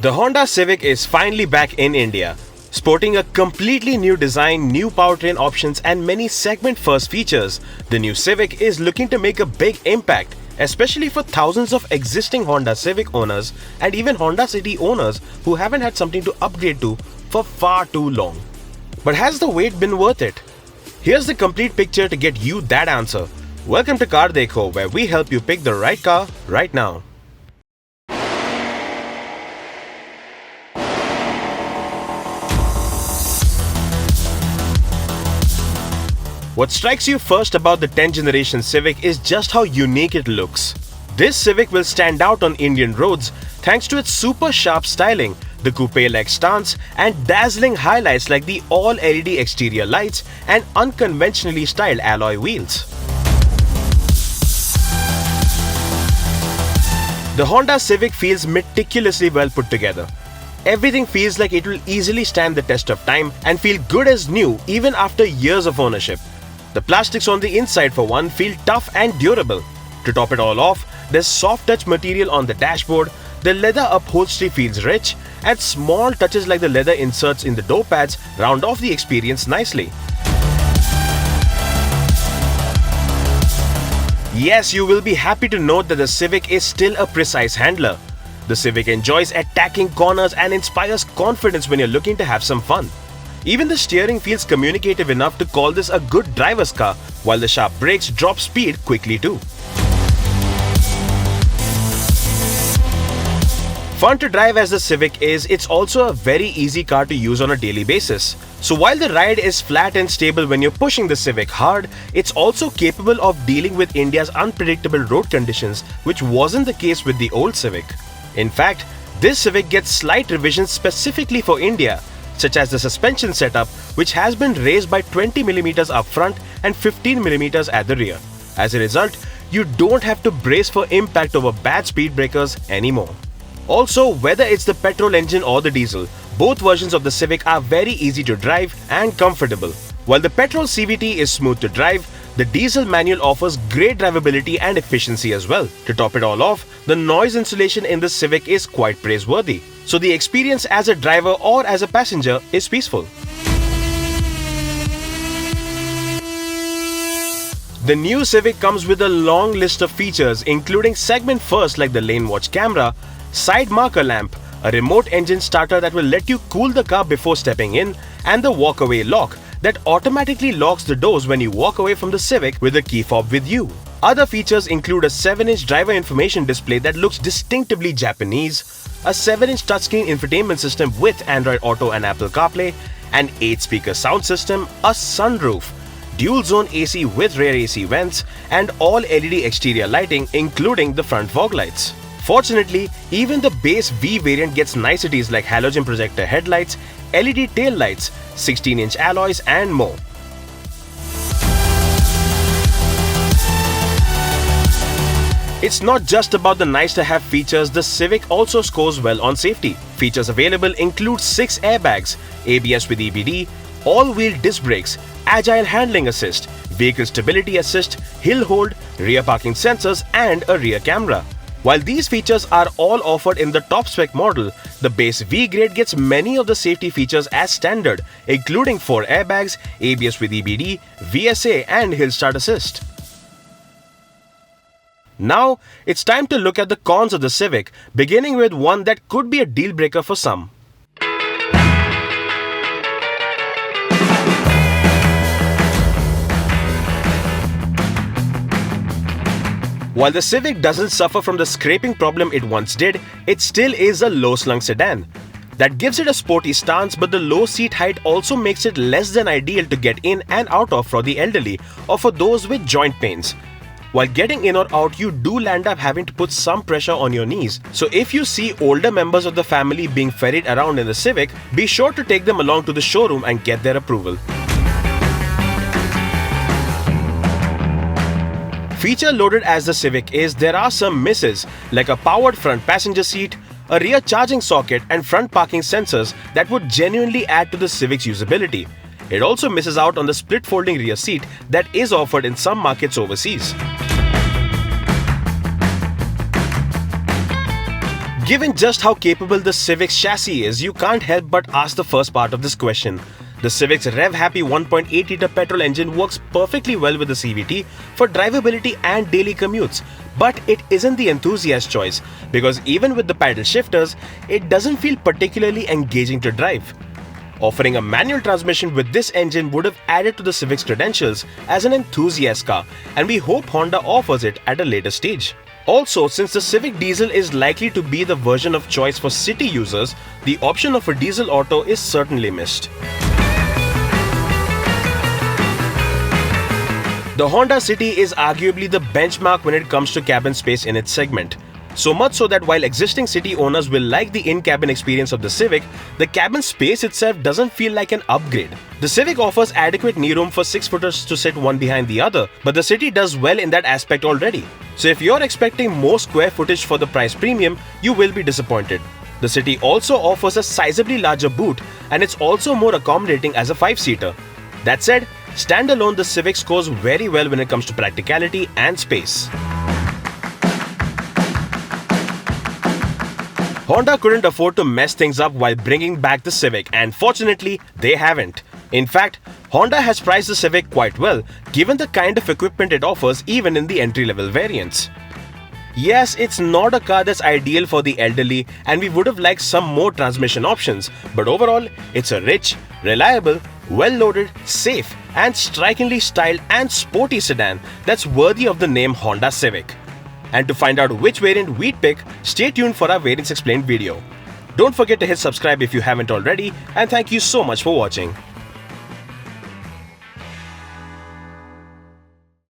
The Honda Civic is finally back in India. Sporting a completely new design, new powertrain options and many segment-first features, the new Civic is looking to make a big impact, especially for thousands of existing Honda Civic owners and even Honda City owners who haven't had something to upgrade to for far too long. But has the wait been worth it? Here's the complete picture to get you that answer. Welcome to CarDekho, where we help you pick the right car right now. What strikes you first about the 10th generation Civic is just how unique it looks. This Civic will stand out on Indian roads thanks to its super sharp styling, the coupe-like stance and dazzling highlights like the all-LED exterior lights and unconventionally styled alloy wheels. The Honda Civic feels meticulously well put together. Everything feels like it will easily stand the test of time and feel good as new even after years of ownership. The plastics on the inside for one feel tough and durable. To top it all off, there's soft touch material on the dashboard, the leather upholstery feels rich, and small touches like the leather inserts in the door pads round off the experience nicely. Yes, you will be happy to note that the Civic is still a precise handler. The Civic enjoys attacking corners and inspires confidence when you're looking to have some fun. Even the steering feels communicative enough to call this a good driver's car, while the sharp brakes drop speed quickly too. Fun to drive as the Civic is, it's also a very easy car to use on a daily basis. So while the ride is flat and stable when you're pushing the Civic hard, it's also capable of dealing with India's unpredictable road conditions, which wasn't the case with the old Civic. In fact, this Civic gets slight revisions specifically for India, such as the suspension setup, which has been raised by 20mm up front and 15mm at the rear. As a result, you don't have to brace for impact over bad speed breakers anymore. Also, whether it's the petrol engine or the diesel, both versions of the Civic are very easy to drive and comfortable. While the petrol CVT is smooth to drive, the diesel manual offers great drivability and efficiency as well. To top it all off, the noise insulation in the Civic is quite praiseworthy, so the experience as a driver or as a passenger is peaceful. The new Civic comes with a long list of features including segment first like the lane watch camera, side marker lamp, a remote engine starter that will let you cool the car before stepping in, and the walkaway lock that automatically locks the doors when you walk away from the Civic with the key fob with you. Other features include a 7-inch driver information display that looks distinctively Japanese, a 7-inch touchscreen infotainment system with Android Auto and Apple CarPlay, an 8-speaker sound system, a sunroof, dual-zone AC with rear AC vents, and all-LED exterior lighting including the front fog lights. Fortunately, even the base V variant gets niceties like halogen projector headlights, LED tail lights, 16-inch alloys and more. It's not just about the nice-to-have features, the Civic also scores well on safety. Features available include 6 airbags, ABS with EBD, all-wheel disc brakes, agile handling assist, vehicle stability assist, hill hold, rear parking sensors and a rear camera. While these features are all offered in the top spec model, the base V grade gets many of the safety features as standard, including 4 airbags, ABS with EBD, VSA and hill start assist. Now, it's time to look at the cons of the Civic, beginning with one that could be a deal breaker for some. While the Civic doesn't suffer from the scraping problem it once did, it still is a low-slung sedan. That gives it a sporty stance, but the low seat height also makes it less than ideal to get in and out of for the elderly or for those with joint pains. While getting in or out, you do land up having to put some pressure on your knees. So if you see older members of the family being ferried around in the Civic, be sure to take them along to the showroom and get their approval. Feature loaded as the Civic is, there are some misses like a powered front passenger seat, a rear charging socket and front parking sensors that would genuinely add to the Civic's usability. It also misses out on the split folding rear seat that is offered in some markets overseas. Given just how capable the Civic's chassis is, you can't help but ask the first part of this question. The Civic's rev-happy 1.8-litre petrol engine works perfectly well with the CVT for drivability and daily commutes. But it isn't the enthusiast choice, because even with the paddle shifters, it doesn't feel particularly engaging to drive. Offering a manual transmission with this engine would have added to the Civic's credentials as an enthusiast car, and we hope Honda offers it at a later stage. Also, since the Civic Diesel is likely to be the version of choice for city users, the option of a diesel auto is certainly missed. The Honda City is arguably the benchmark when it comes to cabin space in its segment. So much so that while existing city owners will like the in-cabin experience of the Civic, the cabin space itself doesn't feel like an upgrade. The Civic offers adequate knee room for 6-footers to sit one behind the other, but the City does well in that aspect already. So if you're expecting more square footage for the price premium, you will be disappointed. The City also offers a sizably larger boot, and it's also more accommodating as a 5-seater. That said, standalone, the Civic scores very well when it comes to practicality and space. Honda couldn't afford to mess things up while bringing back the Civic, and fortunately, they haven't. In fact, Honda has priced the Civic quite well, given the kind of equipment it offers even in the entry-level variants. Yes, it's not a car that's ideal for the elderly, and we would have liked some more transmission options, but overall, it's a rich, reliable, well-loaded, safe, and strikingly styled and sporty sedan that's worthy of the name Honda Civic. And to find out which variant we'd pick, stay tuned for our Variants Explained video. Don't forget to hit subscribe if you haven't already, and thank you so much for watching.